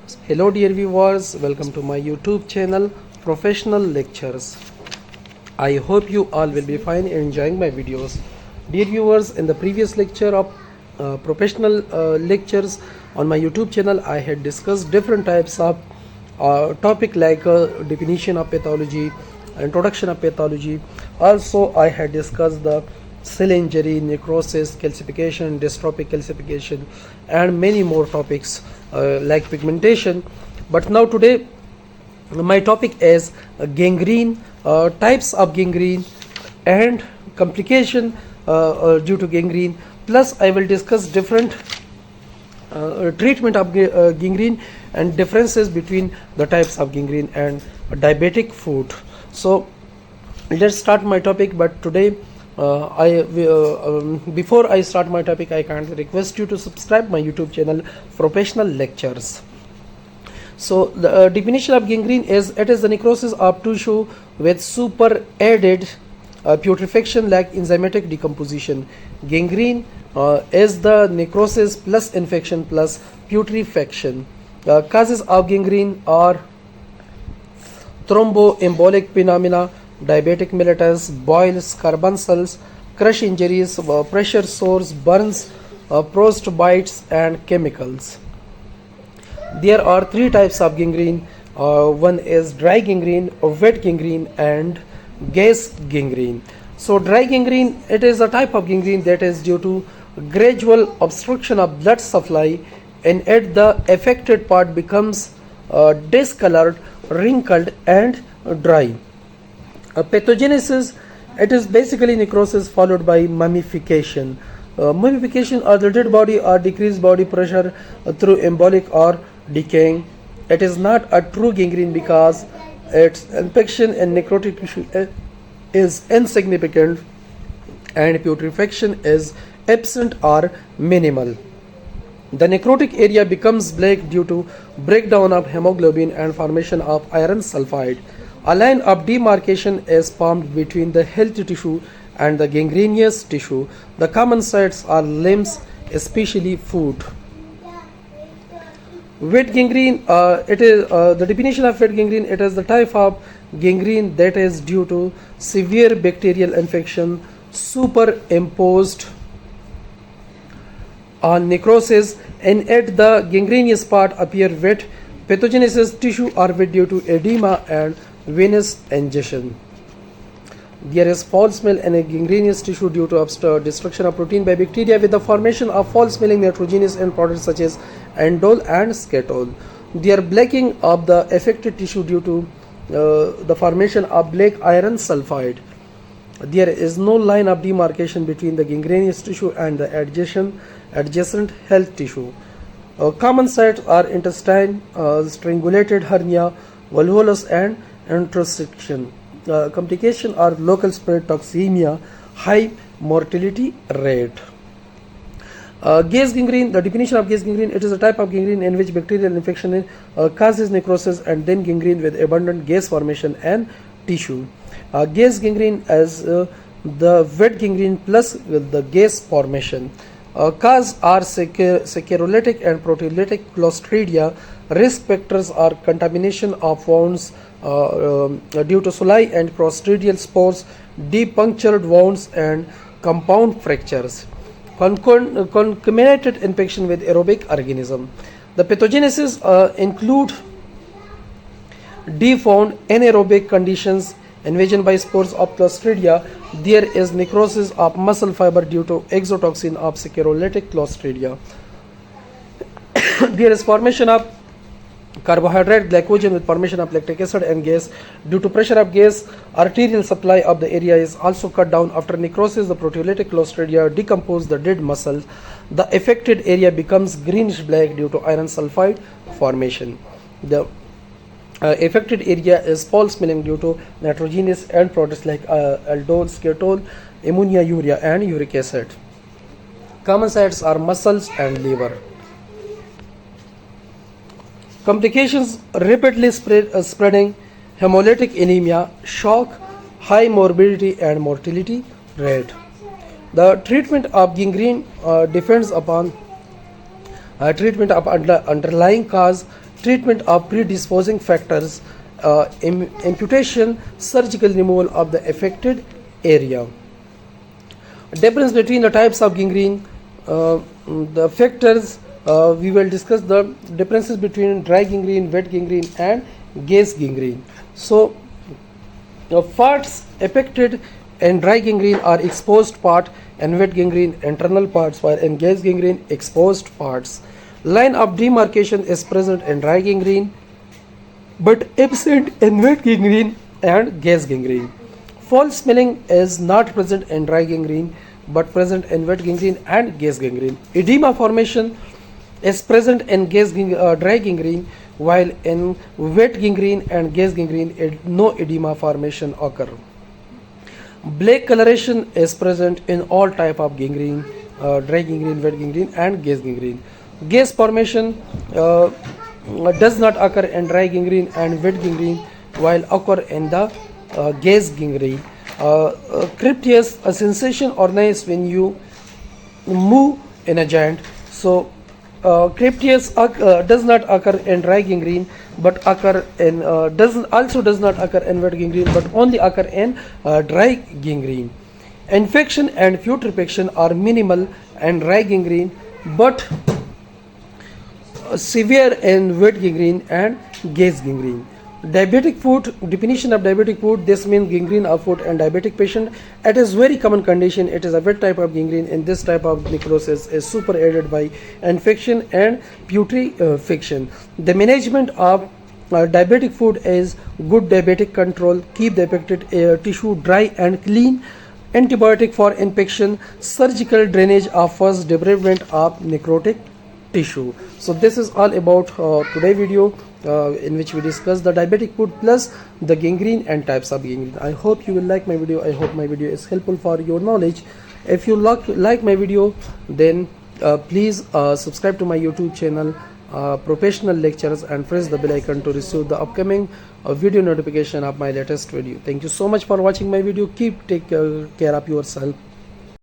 Hello dear viewers, welcome to my YouTube channel Professional Lectures. I hope you all will be fine and enjoying my videos. Dear viewers, in the previous lecture of professional lectures on my YouTube channel, I had discussed different types of topic like definition of pathology, introduction of pathology. Also, I had discussed the cell injury, necrosis, calcification, dystrophic calcification, and many more topics like pigmentation. But now today my topic is gangrene, types of gangrene and complication due to gangrene. Plus I will discuss different treatment of gangrene and differences between the types of gangrene and diabetic foot. So let's start my topic. But today before I start my topic, I kindly request you to subscribe my YouTube channel Professional Lectures. So the definition of gangrene is: it is the necrosis of tissue with super added putrefaction like enzymatic decomposition. Gangrene is the necrosis plus infection plus putrefaction. Causes of gangrene are thromboembolic phenomena, diabetic mellitus, boils, carbuncles, crush injuries, pressure sores, burns, frost bites, and chemicals. There are three types of gangrene. One is dry gangrene, wet gangrene, and gas gangrene. So dry gangrene, it is a type of gangrene that is due to gradual obstruction of blood supply, and at the affected part becomes discolored, wrinkled, and dry. Pathogenesis, it is basically necrosis followed by mummification. Mummification or the dead body or decreased body pressure through embolic or decaying. It is not a true gangrene because its infection in necrotic tissue is insignificant and putrefaction is absent or minimal. The necrotic area becomes black due to breakdown of hemoglobin and formation of iron sulfide. A line of demarcation is formed between the healthy tissue and the gangrenous tissue. The common sites are limbs, especially foot. Wet gangrene, it is the definition of wet gangrene. It is the type of gangrene that is due to severe bacterial infection superimposed on necrosis, and at the gangrenous part appear wet. Pathogenesis: tissue are wet due to edema and venous ingestion. There is foul smell in a gangrenous tissue due to destruction of protein by bacteria with the formation of foul-smelling nitrogenous end products such as indole and scatol. There blacking of the affected tissue due to the formation of black iron sulfide. There is no line of demarcation between the gangrenous tissue and the adjacent health tissue. Common sites are intestine, strangulated hernia, volvulus, and introsiction. Complications are local spread toxemia, high mortality rate. Gas gangrene, the definition of gas gangrene: it is a type of gangrene in which bacterial infection causes necrosis and then gangrene with abundant gas formation and tissue. Gas gangrene is the wet gangrene plus with the gas formation. Cause are serolytic and proteolytic clostridia. Risk factors are contamination of wounds due to soli and clostridial spores, depunctured wounds, and compound fractures. Contaminated infection with aerobic organism. The pathogenesis include defound anaerobic conditions, invasion by spores of clostridia. There is necrosis of muscle fiber due to exotoxin of serolytic clostridia. There is formation of carbohydrate glycogen with formation of lactic acid and gas. Due to pressure of gas, arterial supply of the area is also cut down. After necrosis, the proteolytic clostridia decompose the dead muscles. The affected area becomes greenish black due to iron sulfide formation. The affected area is foul smelling due to nitrogenous end products like aldol, scatol, ammonia, urea, and uric acid. Common sites are muscles and liver. Complications: rapidly spreading hemolytic anemia, shock, high morbidity and mortality rate. The treatment of gangrene depends upon treatment of underlying cause treatment of predisposing factors, amputation, surgical removal of the affected area. Difference between the types of gangrene, the factors, we will discuss the differences between dry gangrene, wet gangrene and gas gangrene. So the parts affected in dry gangrene are exposed part, and wet gangrene internal parts, while in gas gangrene exposed parts. Line of demarcation is present in dry gangrene but absent in wet gangrene and gas gangrene. False smelling is not present in dry gangrene but present in wet gangrene and gas gangrene. Edema formation is present in dry gangrene, while in wet gangrene and gas gangrene no edema formation occur. Black coloration is present in all type of gangrene, dry gangrene, wet gangrene and gas gangrene. Gas formation does not occur in dry gangrene and wet gangrene, while occur in the gas gangrene. Crypteus, a sensation or noise when you move in a joint. So crypteus does not occur in dry gangrene but occur in does not occur in wet gangrene but only occur in dry gangrene. Infection and putrefaction are minimal in dry gangrene but severe in wet gangrene and gas gangrene. Diabetic foot, definition of diabetic foot, this means gangrene of foot and diabetic patient. It is very common condition. It is a wet type of gangrene, and this type of necrosis is super aided by infection and putrefaction. The management of diabetic foot is good diabetic control, keep the affected tissue dry and clean, antibiotic for infection, surgical drainage of first debridement of necrotic tissue. So this is all about today video in which we discuss the diabetic foot plus the gangrene and types of gangrene. I hope you will like my video. I hope my video is helpful for your knowledge. If you like my video, then please subscribe to my YouTube channel, Professional Lectures, and press the bell icon to receive the upcoming video notification of my latest video. Thank you so much for watching my video. Take care of yourself.